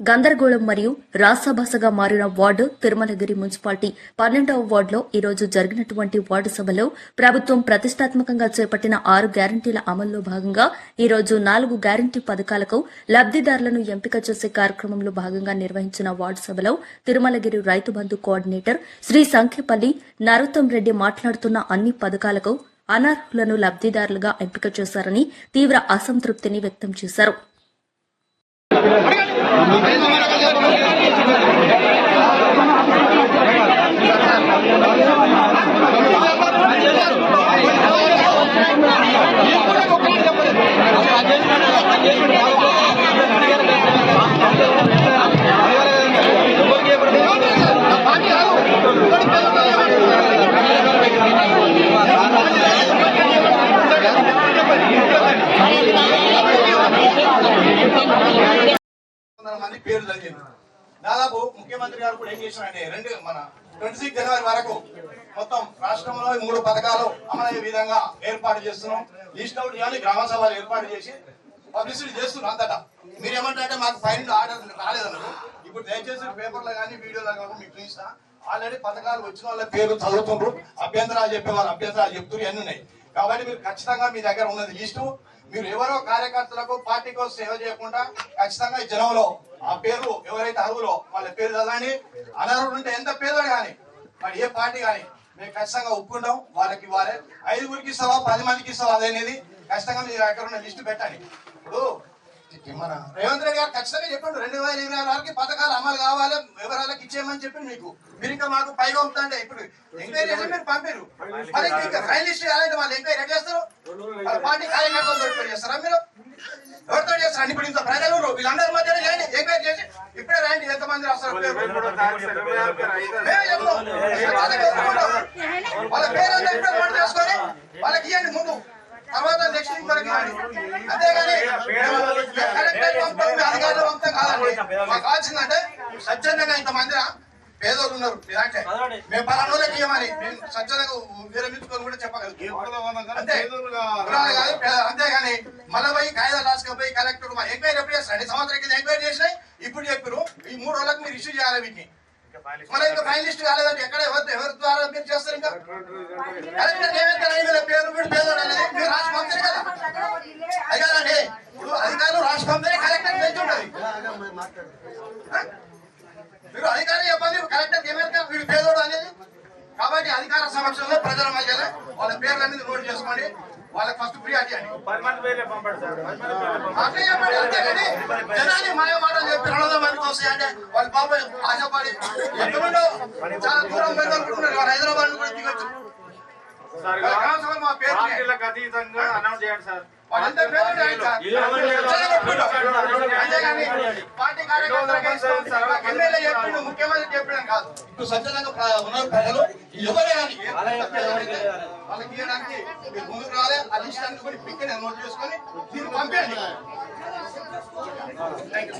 గందరగోళం మరియు రాసభాసగా మారిన వార్డు తిరుమలగిరి మున్సిపాలిటీ 12వ వార్డులో ఈరోజు జరిగినటువంటి వార్డు సభలో ప్రభుత్వం ప్రతిష్టాత్మకంగా చేపట్టిన 6 గ్యారంటీల అమల్లో భాగంగా ఈరోజు 4 గ్యారంటీ పథకాలకు లబ్దిదారులను ఎంపిక చేసే కార్యక్రమంలో భాగంగా నిర్వహించిన వార్డు సభలో తిరుమలగిరి రైతు బంధు కోఆర్డినేటర్ శ్రీ సంఖ్యపల్లి నరోత్తం రెడ్డి మాట్లాడుతున్న అన్ని పథకాలకు అనర్హులను లబ్దిదారులుగా ఎంపిక చేశారని తీవ్ర అసంతృప్తిని వ్యక్తం చేశారు. పేరు జరిగింది. దాదాపు ముఖ్యమంత్రి గారు కూడా ఏం చేశారంటే మన 26 జనవరి వరకు మొత్తం రాష్ట్రంలో 3 పథకాలు అమలయ్యే విధంగా ఏర్పాటు చేస్తున్నాం. లిస్ట్ అవుట్ చేయాలి, గ్రామ సభలు ఏర్పాటు చేసి పబ్లిసిటీ చేస్తున్నాం. అంతటా మీరేమంటే మాకు ఫైన్ ఆర్డర్ రాలేదన్నారు. ఇప్పుడు దయచేసి పేపర్లో కానీ వీడియోలో కానీ మీకు చూసినా ఆల్రెడీ పథకాలు వచ్చిన వాళ్ళ పేరు చదువుతుండ్రు, అభ్యంతరాలు చెప్పేవాళ్ళు అభ్యంతరాలు చెప్తున్నారు, అన్నీ ఉన్నాయి. కాబట్టి మీరు ఖచ్చితంగా మీ దగ్గర ఉన్నది లిస్టు. మీరు ఎవరో కార్యకర్తలకు పార్టీకో సేవ చేయకుండా ఖచ్చితంగా ఈ జనంలో ఆ పేరు ఎవరైతే అర్హులో వాళ్ళ పేరు చదవండి. అనర్హులు ఉంటే ఎంత పేదోడు కానీ మరి ఏ పార్టీ కానీ మేము ఖచ్చితంగా ఒప్పుకుంటాం. వాళ్ళకి ఇవ్వాలి. 5గురికి ఇస్తావా 10 మందికి ఇస్తావా అదనేది ఖచ్చితంగా మీ దగ్గర ఉన్న లిస్టు పెట్టండి. ఇప్పుడు మన రేవంత్ రెడ్డి గారు ఖచ్చితంగా చెప్పండి 2026 వరకు పథకాలు అమలు కావాలి, వివరాలకు ఇచ్చేయమని చెప్పి మీరు ఇంకా మాకు పైగా ఉంటుందంటే ఇప్పుడు ఎంక్వైరీ చేసి మీరు పంపారు. మరి ఫైల్ లిస్ట్ కావాలంటే వాళ్ళు ఎంక్వైరీ చేస్తారు. వాళ్ళ పార్టీ కార్యకర్తలు చేస్తారా? మీరు ఎవరితో చేస్తారు? ఇప్పుడు ఇంత ప్రజలు వీళ్ళందరి మధ్య చేయండి, ఎంక్వైరీ చేసి ఇప్పుడే రాయండి ఎంతమంది వస్తారు. వాళ్ళ పేరు అంతా ఇప్పుడే నోట్ చేసుకొని వాళ్ళకి ఇవ్వండి ముందు, తర్వాత నెక్స్ట్ ఇంకొకరికి ఇవ్వండి. అంతేగాని అధికారులు అంతం కాదండి. మాకు కావాల్సిందంటే స్వచ్ఛందంగా ఇంతమంది పేదోళ్ళు ఉన్నారు ఇలాంటి మేము పలానోళ్ళకి ఇవ్వమని మేము స్వచ్ఛందంగా విరమించుకొని కూడా చెప్పగలుగుతాం. అంతేగాని మళ్ళీ పోయి కాయిదాలు రాసుకపోయి కలెక్టర్ ఎంక్వైరీ ఎప్పుడు చేస్తారండి? సంవత్సరం కింద ఎంక్వైరీ చేసినాయి. ఇప్పుడు చెప్పారు ఈ 3 రోజులకు మీరు ఇష్యూ చేయాలి వీటిని. మళ్ళీ ఇంకా ఫైన్ లిస్ట్ కాలేదంటే ఎక్కడ ఎవరి ద్వారా మీరు చేస్తారు? ఇంకా కలెక్టర్ ఏమైతే పేరు వీడు పేదోడు అనేది మీరు రాసి పంపారు కదా. అది కాదండి, ఇప్పుడు అధికారులు రాసి పంపితే కలెక్టర్ పెంచి ఉంటుంది. మీరు అధికారులు చెప్పండి కలెక్టర్ ఏమైతే వీడు పేదోడు అనేది. కాబట్టి అధికార సమక్షంలో ప్రజల మధ్యలో వాళ్ళ పేర్లు అనేది నోట్ చేసుకోండి. వాళ్ళకి ఫస్ట్ ప్రియారిటీ అని అట్లే చెప్పండి. అంతేగాని జనాన్ని మాయ మాటలు చెప్పి 200 మందికి వస్తాయంటే వాళ్ళ బాబాయ్ ఆశపడి ఎంతమందో చాలా దూరం పోయినట్టున్నారు. వాళ్ళు హైదరాబాద్ కూడా దిగొచ్చు. మా పేరు అతీతంగా అనౌన్స్ చేయండి సార్. వాళ్ళంతా పేరు అంతేగాని పార్టీ కార్యకర్తలకు ఎమ్మెల్యే చెప్పిండు ముఖ్యమంత్రి చెప్పడం కాదు. ఇప్పుడు స్వచ్ఛందంగా ఉన్నారు ప్రజలు ఎవరే కానీ వాళ్ళకి ఇవ్వడానికి మీరు ముందుకు రావాలి. ఆ లిస్ట్ అన్ని కూడా పిక్ నోట్ చేసుకొని మీరు పంపేయండి. Thank you.